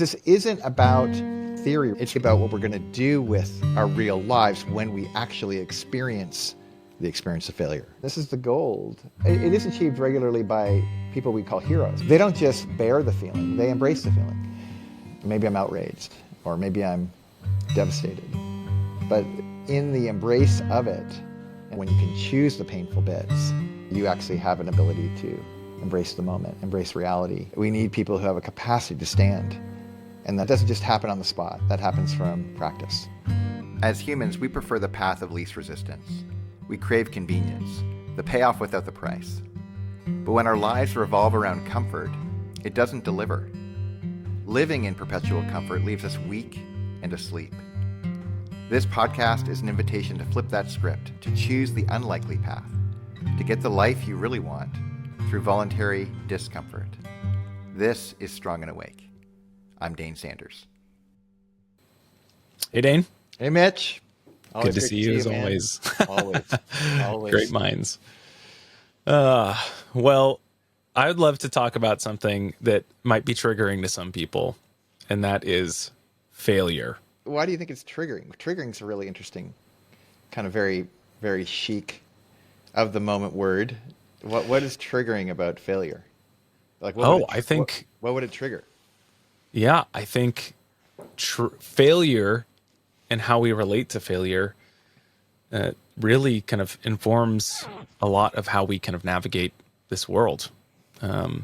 This isn't about theory. It's about what we're going to do with our real lives when we actually experience the experience of failure. This is the gold. It is achieved regularly by people we call heroes. They don't just bear the feeling, they embrace the feeling. Maybe I'm outraged, or maybe I'm devastated. But in the embrace of it, and when you can choose the painful bits, you actually have an ability to embrace the moment, embrace reality. We need people who have a capacity to stand. And that doesn't just happen on the spot, that happens from practice. As humans, we prefer the path of least resistance. We crave convenience, the payoff without the price. But when our lives revolve around comfort, it doesn't deliver. Living in perpetual comfort leaves us weak and asleep. This podcast is an invitation to flip that script, to choose the unlikely path, to get the life you really want through voluntary discomfort. This is Strong and Awake. I'm Dane Sanders. Hey, Dane. Hey, Mitch. Good to see you as always. Always. Great minds. Well, I would love to talk about something that might be triggering to some people, and that is failure. Why do you think it's triggering? Triggering is a really interesting, kind of very, very chic of the moment word. What is triggering about failure? Like, what would it trigger? Yeah, I think failure and how we relate to failure really kind of informs a lot of how we kind of navigate this world. In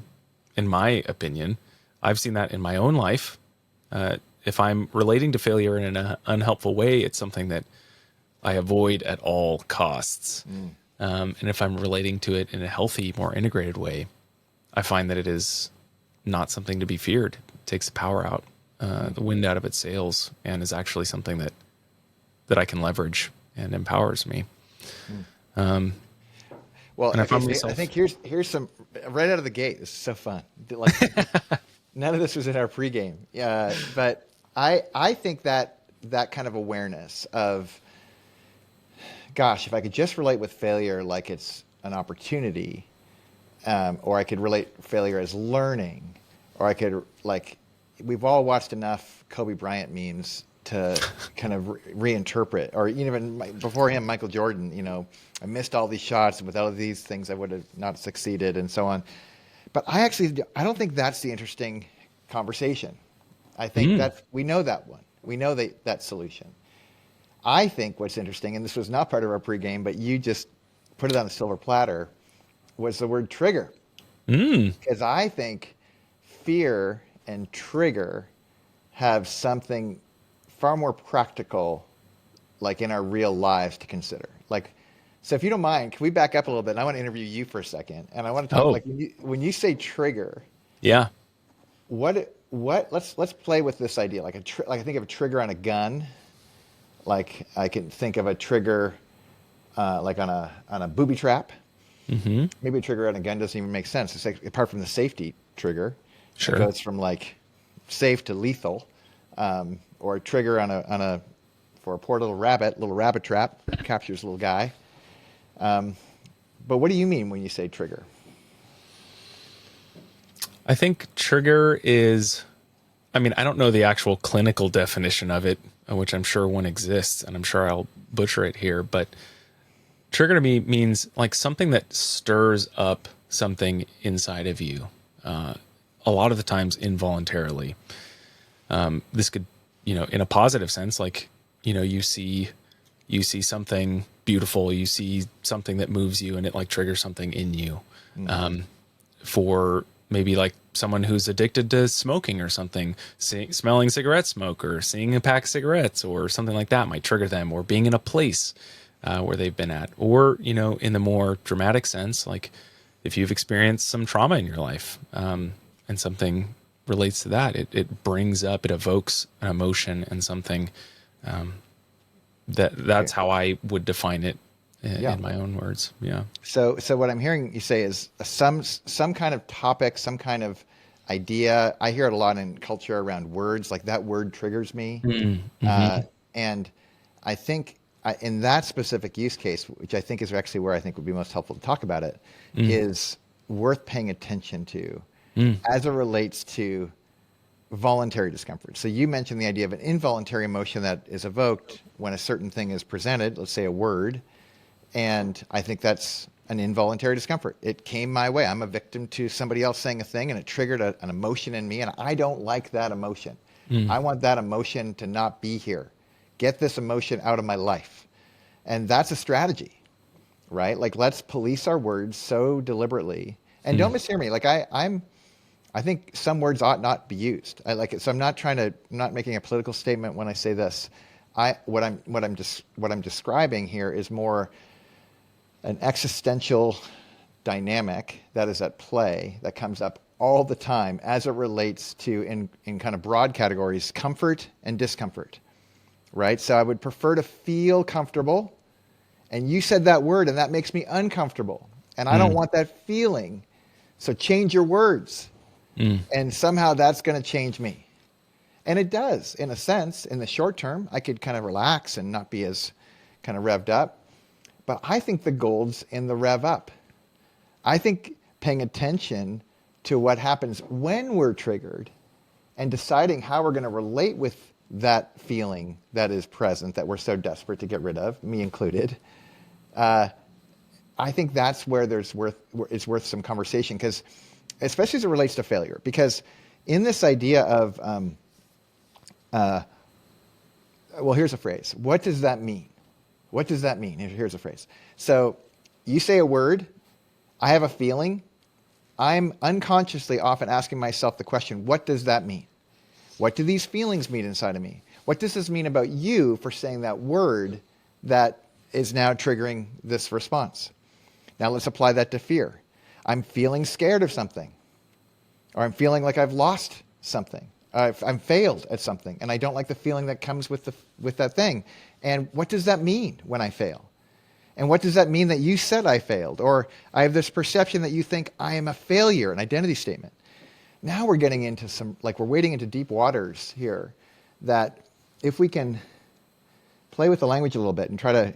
my opinion, I've seen that in my own life. If I'm relating to failure in an unhelpful way, it's something that I avoid at all costs. And if I'm relating to it in a healthy, more integrated way, I find that it is not something to be feared. It takes the power out, the wind out of its sails, and is actually something that I can leverage and empowers me. Well, I think here's some right out of the gate. This is so fun. Like, none of this was in our pregame. But I think that kind of awareness of, gosh, if I could just relate with failure like it's an opportunity, or I could relate failure as learning, or I could, like, we've all watched enough Kobe Bryant memes to kind of reinterpret, or even before him, Michael Jordan, I missed all these shots. Without these things, I would have not succeeded, and so on. But I don't think that's the interesting conversation. I think we know that one. We know that solution. I think what's interesting, and this was not part of our pregame, but you just put it on a silver platter, was the word trigger. Because I think fear and trigger have something far more practical, like in our real lives, to consider. Like, so if you don't mind, can we back up a little bit? And I want to interview you for a second, and I want to talk like when you say trigger. Yeah. Let's play with this idea. Like I think of a trigger on a gun. Like I can think of a trigger, like on a booby trap. Mm-hmm. Maybe a trigger on a gun doesn't even make sense. It's like, apart from the safety trigger, sure, it goes from like safe to lethal. Or a trigger for a poor little rabbit trap, captures a little guy. But what do you mean when you say trigger? I think trigger is, I don't know the actual clinical definition of it, which I'm sure one exists, and I'm sure I'll butcher it here, but trigger to me means like something that stirs up something inside of you, a lot of the times involuntarily. This could, in a positive sense, like, you see something beautiful, you see something that moves you, and it like triggers something in you. For maybe like someone who's addicted to smoking or something, smelling cigarette smoke or seeing a pack of cigarettes or something like that might trigger them, or being in a place where they've been at, or, in the more dramatic sense, like if you've experienced some trauma in your life, and something relates to that, it brings up, it evokes an emotion and something, that's how I would define it in my own words. Yeah. So what I'm hearing you say is some kind of topic, some kind of idea. I hear it a lot in culture around words, like that word triggers me. Mm-hmm. And I think in that specific use case, which I think is actually where I think would be most helpful to talk about it, is worth paying attention to as it relates to voluntary discomfort. So you mentioned the idea of an involuntary emotion that is evoked when a certain thing is presented, let's say a word, and I think that's an involuntary discomfort. It came my way. I'm a victim to somebody else saying a thing, and it triggered an emotion in me, and I don't like that emotion. I want that emotion to not be here. Get this emotion out of my life. And that's a strategy, right? Like, let's police our words so deliberately. And don't mishear me. Like, I think some words ought not be used. I like it. So I'm not making a political statement when I say this. What I'm describing here is more an existential dynamic that is at play that comes up all the time as it relates to, in kind of broad categories, comfort and discomfort, right? So I would prefer to feel comfortable, and you said that word and that makes me uncomfortable, and I don't want that feeling. So change your words, and somehow that's going to change me. And it does, in a sense. In the short term, I could kind of relax and not be as kind of revved up. But I think the gold's in the rev up. I think paying attention to what happens when we're triggered and deciding how we're going to relate with that feeling that is present, that we're so desperate to get rid of, me included, I think that's where it's worth some conversation, because especially as it relates to failure. Because in this idea of, well, here's a phrase. What does that mean? What does that mean? Here's a phrase. So you say a word, I have a feeling. I'm unconsciously often asking myself the question, what does that mean? What do these feelings mean inside of me? What does this mean about you for saying that word that is now triggering this response? Now let's apply that to fear. I'm feeling scared of something, or I'm feeling like I've lost something. I'm failed at something, and I don't like the feeling that comes with that thing. And what does that mean when I fail? And what does that mean that you said I failed? Or I have this perception that you think I am a failure, an identity statement. Now we're getting into we're wading into deep waters here, that if we can play with the language a little bit and try to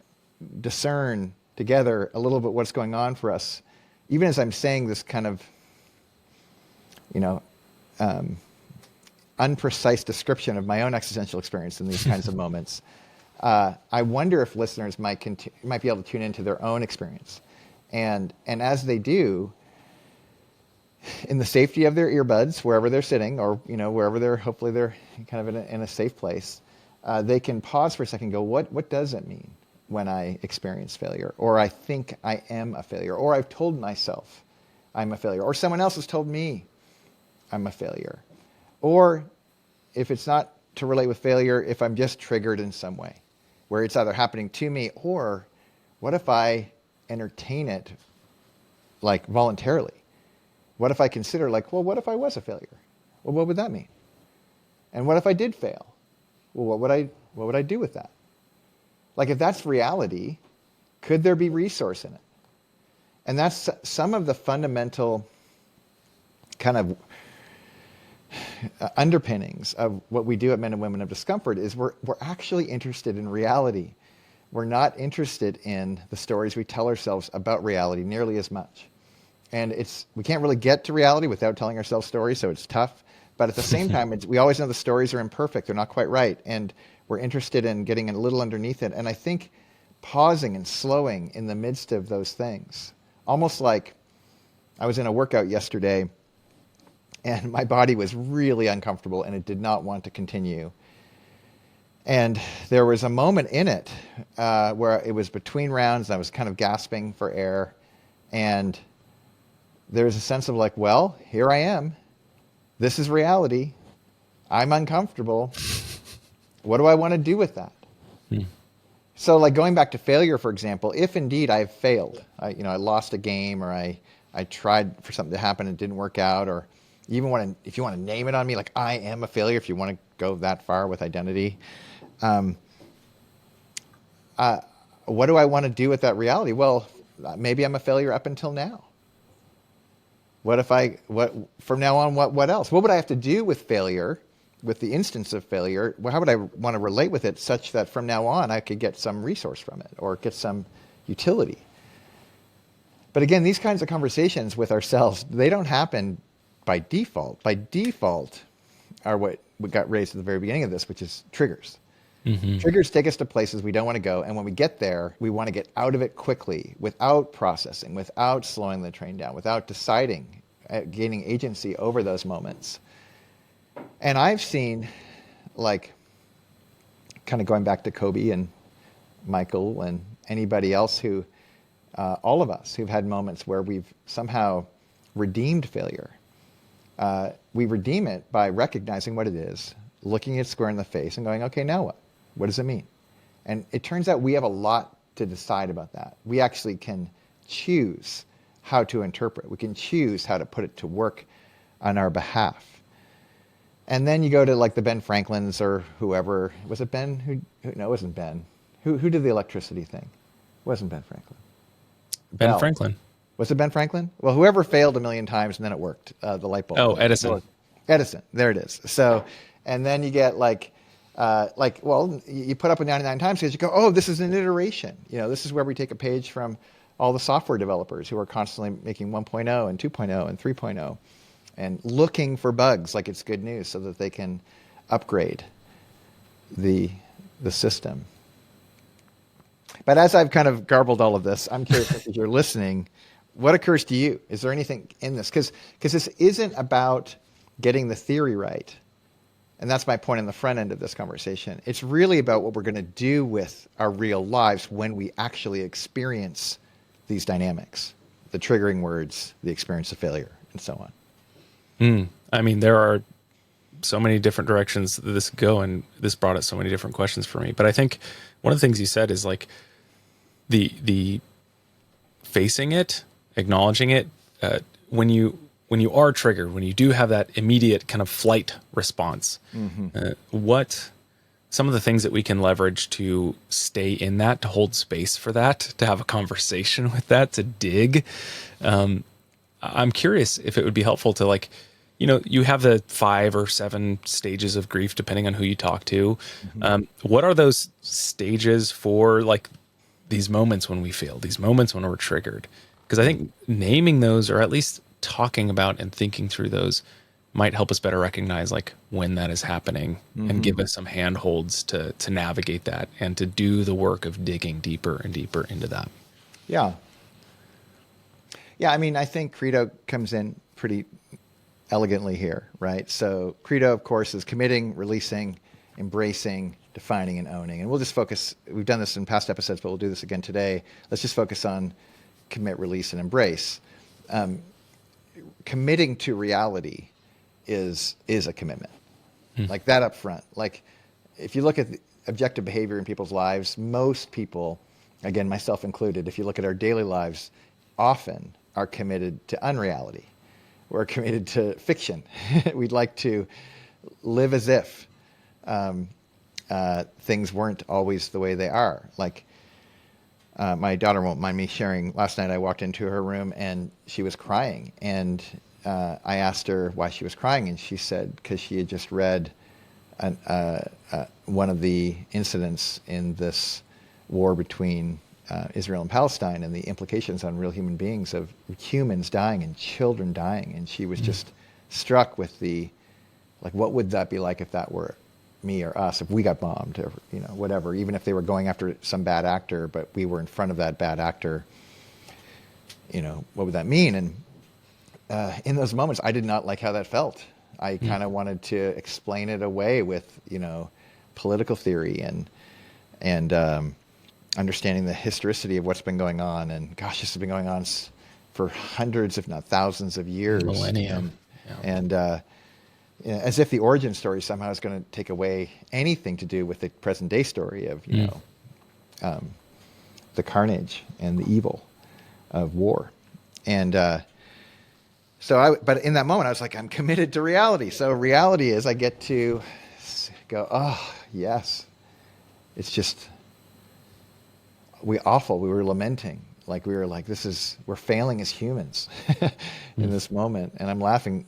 discern together a little bit what's going on for us, even as I'm saying this kind of, unprecise description of my own existential experience in these kinds of moments, I wonder if listeners might be able to tune into their own experience. And as they do, in the safety of their earbuds, wherever they're sitting, or wherever hopefully they're kind of in a safe place, they can pause for a second and go, what does it mean when I experience failure? Or I think I am a failure, or I've told myself I'm a failure, or someone else has told me I'm a failure. Or if it's not to relate with failure, if I'm just triggered in some way, where it's either happening to me, or what if I entertain it like voluntarily? What if I consider well, what if I was a failure? Well, what would that mean? And what if I did fail? Well, what would I do with that? Like, if that's reality, could there be resource in it? And that's some of the fundamental kind of underpinnings of what we do at Men and Women of Discomfort is we're actually interested in reality. We're not interested in the stories we tell ourselves about reality nearly as much. And we can't really get to reality without telling ourselves stories, so it's tough. But at the same time, we always know the stories are imperfect. They're not quite right. And we're interested in getting a little underneath it. And I think pausing and slowing in the midst of those things, almost like I was in a workout yesterday, and my body was really uncomfortable, and it did not want to continue. And there was a moment in it where it was between rounds, and I was kind of gasping for air. And there was a sense of well, here I am. This is reality. I'm uncomfortable. What do I want to do with that? So going back to failure, for example, if indeed I've failed, I lost a game, or I tried for something to happen and it didn't work out, or even if you want to name it on me, I am a failure, if you want to go that far with identity, what do I want to do with that reality? Well, maybe I'm a failure up until now. From now on, what else? What would I have to do with failure, with the instance of failure? How would I want to relate with it such that from now on I could get some resource from it, or get some utility? But again, these kinds of conversations with ourselves, they don't happen by default. By default, are what we got raised at the very beginning of this, which is triggers. Mm-hmm. Triggers take us to places we don't want to go. And when we get there, we want to get out of it quickly without processing, without slowing the train down, without deciding, gaining agency over those moments. And I've seen, like, kind of going back to Kobe and Michael and anybody else who, all of us who've had moments where we've somehow redeemed failure. We redeem it by recognizing what it is, looking it square in the face and going, okay, now what? What does it mean? And it turns out we have a lot to decide about that. We actually can choose how to interpret. We can choose how to put it to work on our behalf. And then you go to like the Ben Franklins or whoever. Was it Ben? No, it wasn't Ben. Who did the electricity thing? It wasn't Ben Franklin. Ben Franklin. Was it Ben Franklin? Well, whoever failed a million times and then it worked, the light bulb. Oh, Edison. Edison. There it is. So, and then you get well, you put up a 99 times because you go, oh, this is an iteration. This is where we take a page from all the software developers who are constantly making 1.0 and 2.0 and 3.0 and looking for bugs like it's good news so that they can upgrade the system. But as I've kind of garbled all of this, I'm curious if you're listening, what occurs to you? Is there anything in this? Because this isn't about getting the theory right. And that's my point in the front end of this conversation. It's really about what we're going to do with our real lives when we actually experience these dynamics, the triggering words, the experience of failure, and so on. I mean, there are so many different directions that this could go, and this brought up so many different questions for me. But I think one of the things you said is like the facing it, acknowledging it, when you are triggered, when you do have that immediate kind of flight response, what some of the things that we can leverage to stay in that, to hold space for that, to have a conversation with that, to dig. I'm curious if it would be helpful to you have the 5 or 7 stages of grief, depending on who you talk to. What are those stages for these moments when we fail, these moments when we're triggered? Because I think naming those, or at least talking about and thinking through those, might help us better recognize when that is happening and give us some handholds to navigate that and to do the work of digging deeper and deeper into that. Yeah. I mean, I think Credo comes in pretty elegantly here, right? So Credo, of course, is committing, releasing, embracing, defining, and owning. And we'll just focus, we've done this in past episodes, but we'll do this again today. Let's just focus on commit, release, and embrace. Committing to reality is a commitment. Like that up front. Like if you look at the objective behavior in people's lives, most people, again, myself included, if you look at our daily lives, often are committed to unreality. We're committed to fiction. We'd like to live as if things weren't always the way they are. My daughter won't mind me sharing. Last night I walked into her room and she was crying. And I asked her why she was crying. And she said because she had just read one of the incidents in this war between Israel and Palestine and the implications on real human beings of humans dying and children dying. And she was just struck with what would that be like if that were me or us, if we got bombed or, whatever, even if they were going after some bad actor, but we were in front of that bad actor, what would that mean? And in those moments, I did not like how that felt. I kind of wanted to explain it away with, political theory and understanding the historicity of what's been going on. And gosh, this has been going on for hundreds, if not thousands of years. Millennium. And as if the origin story somehow is going to take away anything to do with the present day story of, the carnage and the evil of war. And but in that moment, I was like, I'm committed to reality. So reality is I get to go, oh, yes. It's just, we were lamenting. We were like, we're failing as humans in this moment. And I'm laughing,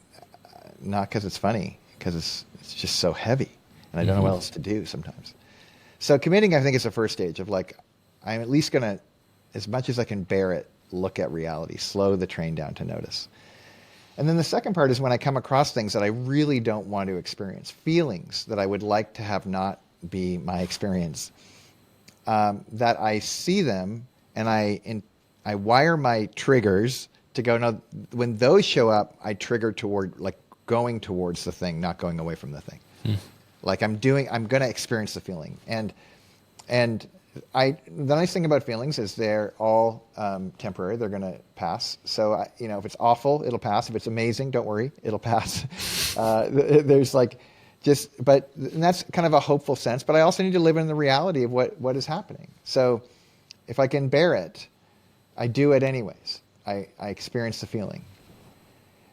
not because it's funny, because it's just so heavy. And I don't know what else to do sometimes. So committing, I think, is the first stage of I'm at least going to, as much as I can bear it, look at reality, slow the train down to notice. And then the second part is when I come across things that I really don't want to experience, feelings that I would like to have not be my experience, that I see them and I wire my triggers to go, no, when those show up, I trigger toward like going towards the thing, not going away from the thing. Like I'm going to experience the feeling. And the nice thing about feelings is they're all temporary. They're going to pass. So, if it's awful, it'll pass. If it's amazing, don't worry, it'll pass. There's like and that's kind of a hopeful sense, but I also need to live in the reality of what is happening. So if I can bear it, I do it anyways. I experience the feeling.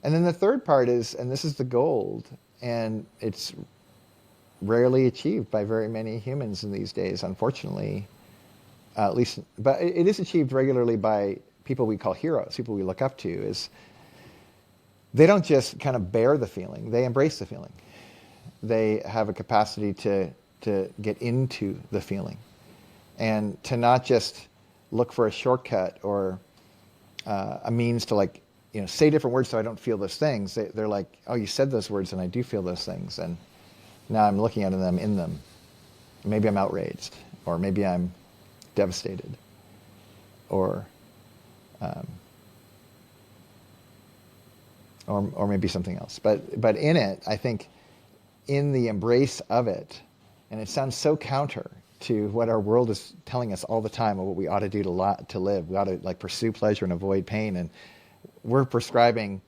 And then the third part is, and this is the gold, and it's rarely achieved by very many humans in these days, unfortunately, at least, but it is achieved regularly by people we call heroes, people we look up to, is they don't just kind of bear the feeling, they embrace the feeling. They have a capacity to get into the feeling and to not just look for a shortcut or a means to say different words so I don't feel those things. They're like, oh, you said those words and I do feel those things. And now I'm looking at them in them. Maybe I'm outraged, or maybe I'm devastated, or maybe something else. But in it, I think, in the embrace of it, and it sounds so counter to what our world is telling us all the time of what we ought to do to live. We ought to pursue pleasure and avoid pain, and we're prescribing,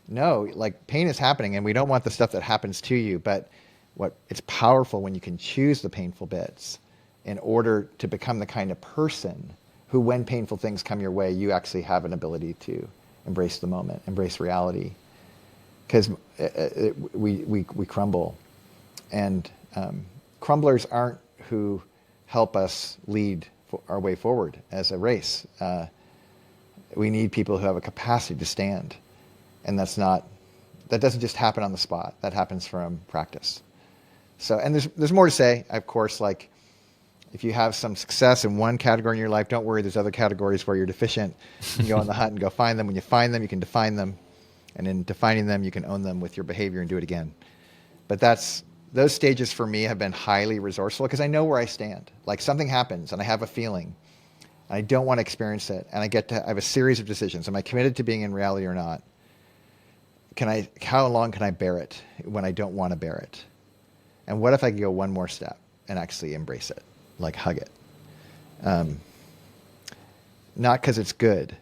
no, pain is happening, and we don't want the stuff that happens to you, but it's powerful when you can choose the painful bits in order to become the kind of person who, when painful things come your way, you actually have an ability to embrace the moment, embrace reality. Because we crumble. And crumblers aren't who help us lead our way forward as a race. We need people who have a capacity to stand. And that doesn't just happen on the spot. That happens from practice. So, and there's more to say, of course, if you have some success in one category in your life, don't worry, there's other categories where you're deficient. You can go on the hunt and go find them. When you find them, you can define them. And in defining them, you can own them with your behavior and do it again. But those stages for me have been highly resourceful because I know where I stand. Like something happens and I have a feeling. And I don't want to experience it. And I have a series of decisions. Am I committed to being in reality or not? How long can I bear it when I don't want to bear it? And what if I could go one more step and actually embrace it, hug it? Not because it's good,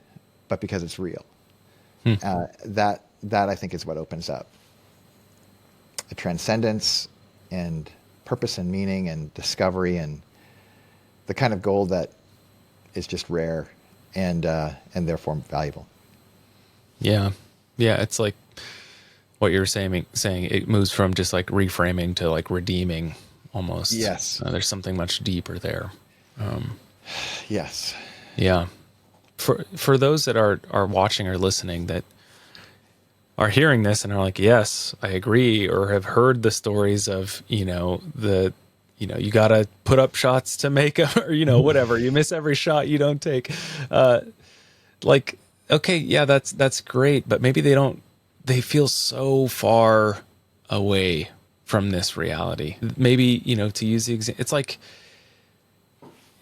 but because it's real. That I think is what opens up a transcendence and purpose and meaning and discovery and the kind of gold that is just rare and therefore valuable. Yeah. It's like what you're saying. It moves from just reframing to redeeming almost. Yes. There's something much deeper there. Yes. Yeah. For those that are watching or listening that are hearing this and are like, yes, I agree, or have heard the stories of, you got to put up shots to make or, whatever, you miss every shot you don't take. Okay, yeah, that's great. But maybe they feel so far away from this reality. Maybe, to use the example, it's like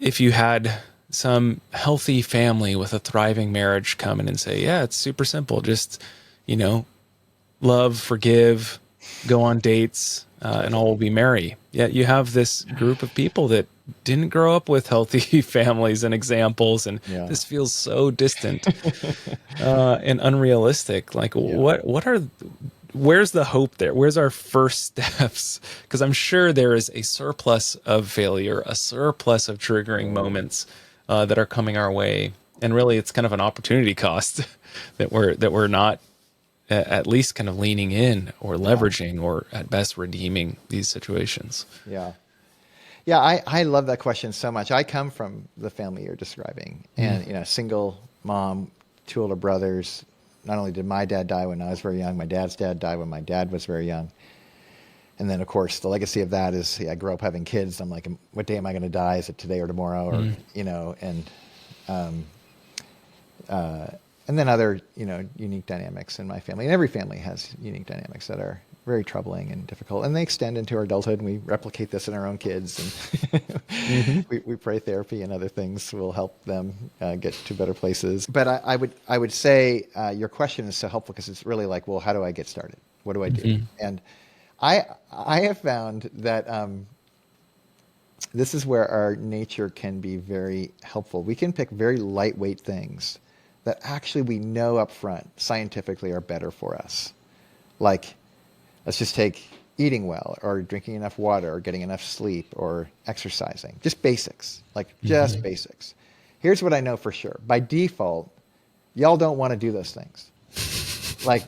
if you had some healthy family with a thriving marriage come in and say, yeah, it's super simple. Just, love, forgive, go on dates, and all will be merry. Yet you have this group of people that didn't grow up with healthy families and examples. And this feels so distant and unrealistic. Where's the hope there? Where's our first steps? Because I'm sure there is a surplus of failure, a surplus of triggering moments that are coming our way, and really, it's kind of an opportunity cost that we're not at least kind of leaning in or leveraging or at best redeeming these situations. Yeah, I love that question so much. I come from the family you're describing, and single mom, 2 older brothers. Not only did my dad die when I was very young, my dad's dad died when my dad was very young. And then, of course, the legacy of that is I grew up having kids. I'm like, what day am I going to die? Is it today or tomorrow? Or, and And then other, unique dynamics in my family. And every family has unique dynamics that are very troubling and difficult. And they extend into our adulthood, and we replicate this in our own kids. And we pray therapy and other things will help them get to better places. But I would say your question is so helpful because it's really like, well, how do I get started? What do I do? And I have found that this is where our nature can be very helpful. We can pick very lightweight things that actually we know up front scientifically are better for us. Like, let's just take eating well, or drinking enough water, or getting enough sleep, or exercising. Just basics, just basics. Here's what I know for sure. By default, y'all don't want to do those things.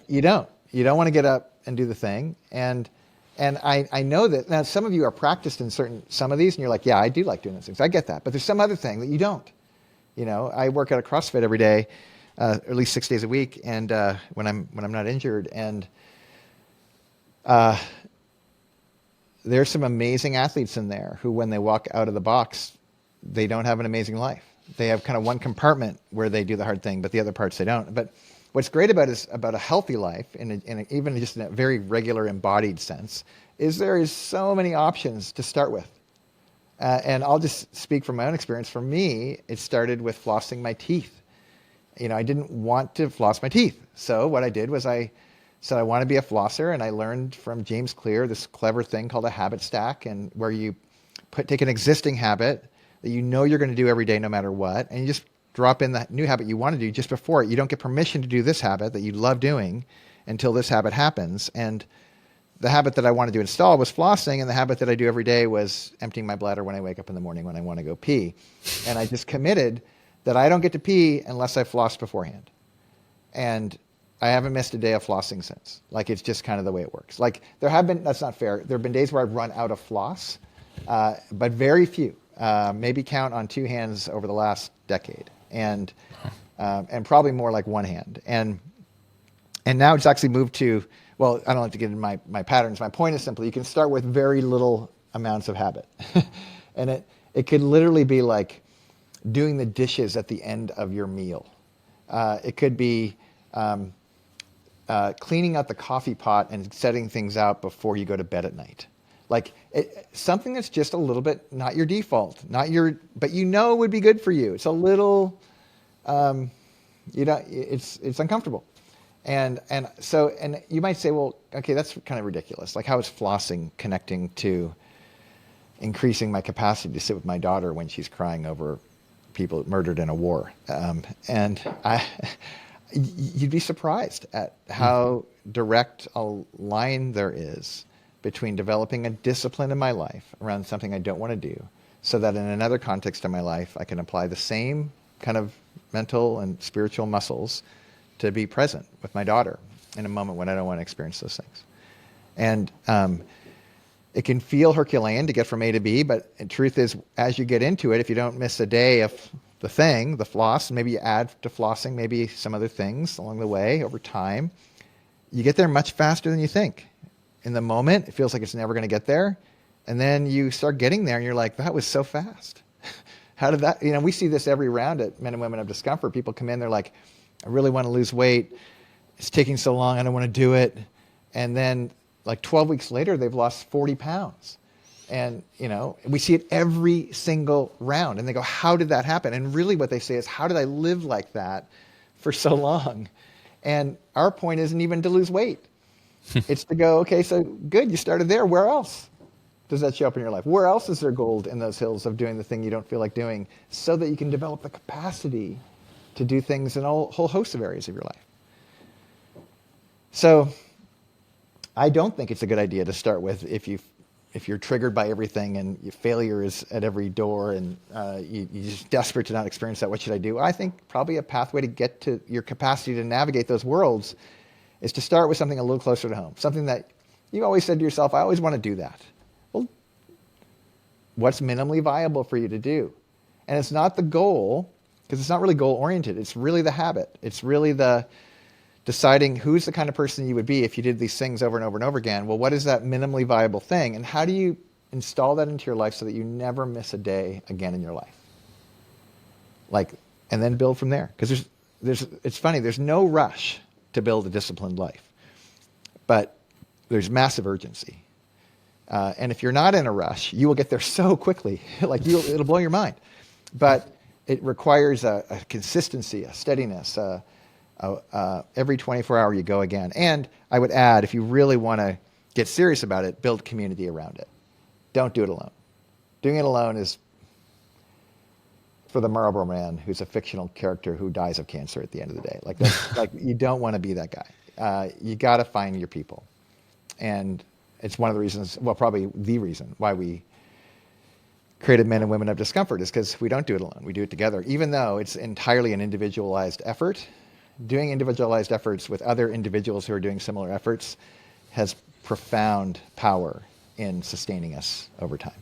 You don't want to get up and do the thing. And I know that now some of you are practiced in some of these, and you're like, yeah, I do like doing those things. I get that. But there's some other thing that you don't. I work at a CrossFit every day, at least 6 days a week, and when I'm not injured. And there's some amazing athletes in there who, when they walk out of the box, they don't have an amazing life. They have kind of one compartment where they do the hard thing, but the other parts they don't. But what's great about a healthy life, even just in a very regular embodied sense, is there is so many options to start with. And I'll just speak from my own experience. For me, it started with flossing my teeth. I didn't want to floss my teeth. So what I did was I said I want to be a flosser, and I learned from James Clear this clever thing called a habit stack, and where you take an existing habit that you're going to do every day no matter what, and you just drop in that new habit you want to do just before it. You don't get permission to do this habit that you love doing until this habit happens. And the habit that I wanted to install was flossing, and the habit that I do every day was emptying my bladder when I wake up in the morning when I want to go pee. And I just committed that I don't get to pee unless I floss beforehand. And I haven't missed a day of flossing since. It's just kind of the way it works. That's not fair. There have been days where I've run out of floss, but very few. Maybe count on two hands over the last decade, and probably more like one hand. And now it's actually moved to, well, I don't like to get into my patterns. My point is simply, you can start with very little amounts of habit. And it could literally be like doing the dishes at the end of your meal. It could be cleaning out the coffee pot and setting things out before you go to bed at night. Something that's just a little bit not your default, but would be good for you. It's a little, it's uncomfortable. And you might say, well, okay, that's kind of ridiculous. How is flossing connecting to increasing my capacity to sit with my daughter when she's crying over people murdered in a war? You'd be surprised at how direct a line there is between developing a discipline in my life around something I don't want to do, so that in another context of my life, I can apply the same kind of mental and spiritual muscles to be present with my daughter in a moment when I don't want to experience those things. And it can feel Herculean to get from A to B, but the truth is, as you get into it, if you don't miss a day of the floss, maybe you add to flossing maybe some other things along the way over time, you get there much faster than you think. In the moment, it feels like it's never going to get there. And then you start getting there and you're like, that was so fast. How did that, we see this every round at Men and Women of Discomfort. People come in, they're like, I really want to lose weight. It's taking so long. I don't want to do it. And then 12 weeks later, they've lost 40 pounds. And, we see it every single round. And they go, how did that happen? And really what they say is, how did I live like that for so long? And our point isn't even to lose weight. It's to go, okay, so good, you started there. Where else does that show up in your life? Where else is there gold in those hills of doing the thing you don't feel like doing, so that you can develop the capacity to do things in a whole host of areas of your life? So I don't think it's a good idea to start with if you're triggered by everything and your failure is at every door and you're just desperate to not experience that. What should I do? I think probably a pathway to get to your capacity to navigate those worlds is to start with something a little closer to home, something that you always said to yourself, I always want to do that. Well, what's minimally viable for you to do? And it's not the goal, because it's not really goal-oriented. It's really the habit. It's really the deciding who's the kind of person you would be if you did these things over and over and over again. Well, what is that minimally viable thing? And how do you install that into your life so that you never miss a day again in your life? And then build from there. Because it's funny, there's no rush to build a disciplined life, but there's massive urgency. And if you're not in a rush, you will get there so quickly, it'll blow your mind. But it requires a consistency, a steadiness, every 24 hour you go again. And I would add, if you really want to get serious about it, build community around it. Don't do it alone. Doing it alone is for the Marlboro Man who's a fictional character who dies of cancer at the end of the day. You don't want to be that guy. You got to find your people. And it's one of the reasons, well, probably the reason why we created Men and Women of Discomfort is because we don't do it alone. We do it together. Even though it's entirely an individualized effort, doing individualized efforts with other individuals who are doing similar efforts has profound power in sustaining us over time.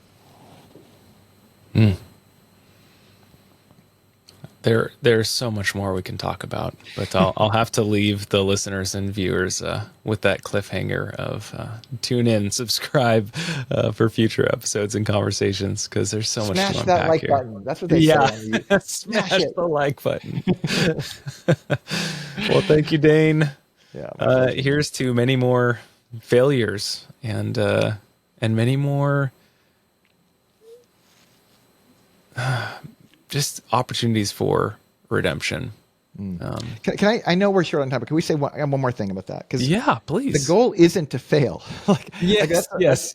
There's so much more we can talk about, but I'll have to leave the listeners and viewers with that cliffhanger of tune in, subscribe for future episodes and conversations, because there's so much to unpack that like here. button. That's what they say. Smash the like button. Well, thank you, Dane. Yeah. Here's to many more failures and many more just opportunities for redemption. Can I know we're short on time, but can we say one more thing about that? Because please. The goal isn't to fail. Yes.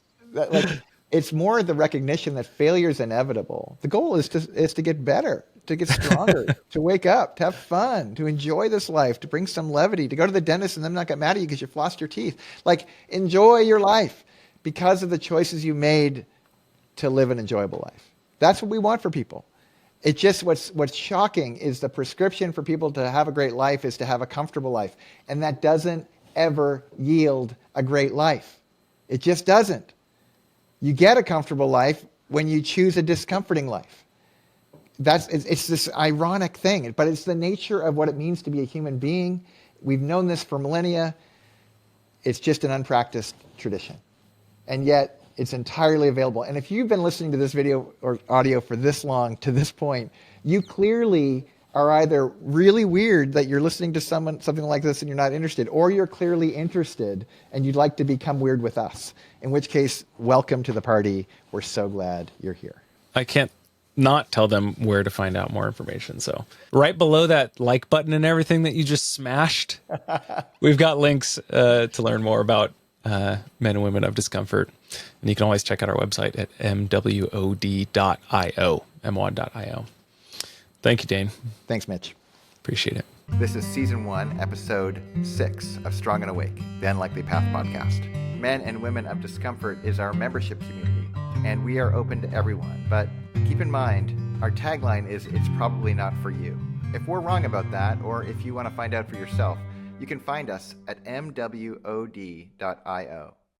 It's more the recognition that failure is inevitable. The goal is to get better, to get stronger, to wake up, to have fun, to enjoy this life, to bring some levity, to go to the dentist and them not get mad at you because you flossed your teeth. Enjoy your life because of the choices you made to live an enjoyable life. That's what we want for people. It's just what's shocking is the prescription for people to have a great life is to have a comfortable life. And that doesn't ever yield a great life. It just doesn't. You get a comfortable life when you choose a discomforting life. It's this ironic thing, but it's the nature of what it means to be a human being. We've known this for millennia. It's just an unpracticed tradition. And yet, it's entirely available. And if you've been listening to this video or audio for this long to this point, you clearly are either really weird that you're listening to something like this and you're not interested, or you're clearly interested and you'd like to become weird with us. In which case, welcome to the party. We're so glad you're here. I can't not tell them where to find out more information. So right below that like button and everything that you just smashed, we've got links to learn more about Men and Women of Discomfort. And you can always check out our website at MWOD.io, MWOD.io. Thank you, Dane. Thanks, Mitch. Appreciate it. This is Season 1, Episode 6 of Strong and Awake, the Unlikely Path podcast. Men and Women of Discomfort is our membership community, and we are open to everyone. But keep in mind, our tagline is, "It's probably not for you." If we're wrong about that, or if you want to find out for yourself, you can find us at MWOD.io.